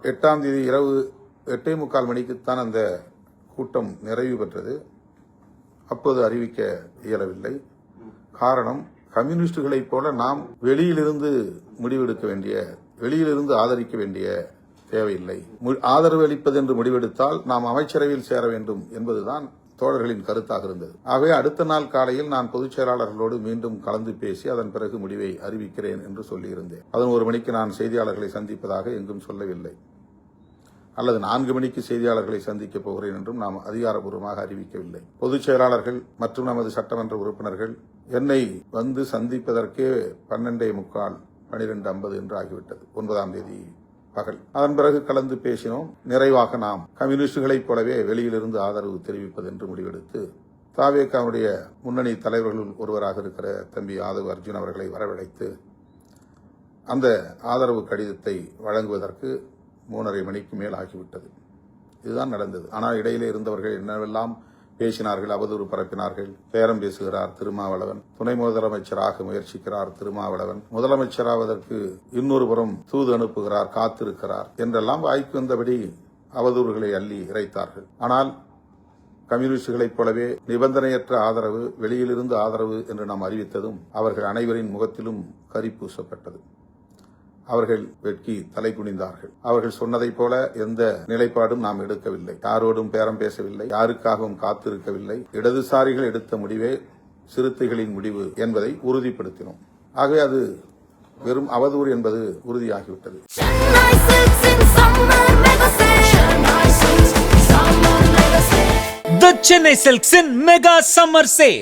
8ஆம் தேதி இரவு 8:45 மணிக்குத்தான் அந்த கூட்டம் நிறைவு பெற்றது. அப்போது அறிவிக்க இயலவில்லை. காரணம், கம்யூனிஸ்டுகளைப் போல நாம் வெளியிலிருந்து முடிவெடுக்க வேண்டிய, வெளியிலிருந்து ஆதரிக்க வேண்டிய தேவையில்லை. ஆதரவு அளிப்பது என்று முடிவெடுத்தால் நாம் அமைச்சரவையில் சேர வேண்டும் என்பதுதான் தோழர்களின் கருத்தாக இருந்தது. ஆகவே அடுத்த நாள் காலையில் நான் பொதுச் செயலாளர்களோடு மீண்டும் கலந்து பேசி அதன் பிறகு முடிவை அறிவிக்கிறேன் என்று சொல்லியிருந்தேன். 11 மணிக்கு நான் செய்தியாளர்களை சந்திப்பதாக எங்கும் சொல்லவில்லை. அல்லது 4 மணிக்கு செய்தியாளர்களை சந்திக்கப் போகிறேன் என்றும் நாம் அதிகாரப்பூர்வமாக அறிவிக்கவில்லை. பொதுச் செயலாளர்கள் மற்றும் நமது சட்டமன்ற உறுப்பினர்கள் என்னை வந்து சந்திப்பதற்கே 12:45, 12:50 என்று ஆகிவிட்டது. 9ஆம் தேதி பகல். அதன் பிறகு கலந்து பேசினோம். நிறைவாக நாம் கம்யூனிஸ்டுகளைப் போலவே வெளியிலிருந்து ஆதரவு தெரிவிப்பது என்று முடிவெடுத்து தாவேகாவுடைய முன்னணி தலைவர்களுள் ஒருவராக இருக்கிற தம்பி ஆதவ் அர்ஜுன் அவர்களை வரவழைத்து அந்த ஆதரவு கடிதத்தை வழங்குவதற்கு 3:30 மணிக்கு மேல் ஆகிவிட்டது. இதுதான் நடந்தது. ஆனால் இடையிலே இருந்தவர்கள் என்னவெல்லாம் பேசினார்கள், அவதூறு பரப்பினார்கள். பேரம் பேசுகிறார் திருமாவளவன், துணை முதலமைச்சராக முயற்சிக்கிறார் திருமாவளவன், முதலமைச்சராவதற்கு இன்னொரு புறம் தூது அனுப்புகிறார், காத்திருக்கிறார் என்றெல்லாம் வாய்க்கு வந்தபடி அவதூறுகளை அள்ளி இறைத்தார்கள். ஆனால் கம்யூனிஸ்டுகளைப் போலவே நிபந்தனையற்ற ஆதரவு, வெளியிலிருந்து ஆதரவு என்று நாம் அறிவித்ததும் அவர்கள் அனைவரின் முகத்திலும் கரி பூசப்பட்டது. அவர்கள் வெட்கி தலை குனிந்தார்கள். அவர்கள் சொன்னதைப் போல எந்த நிலைப்பாடும் நாம் எடுக்கவில்லை. யாரோடும் பேரம் பேசவில்லை, யாருக்காகவும் காத்திருக்கவில்லை. இடதுசாரிகள் எடுத்த முடிவே சிறுத்தைகளின் முடிவு என்பதை உறுதிப்படுத்தினோம். ஆகவே அது வெறும் அவதூறு என்பது உறுதியாகிவிட்டது. The Chennai Silks in Mega Summer Sale.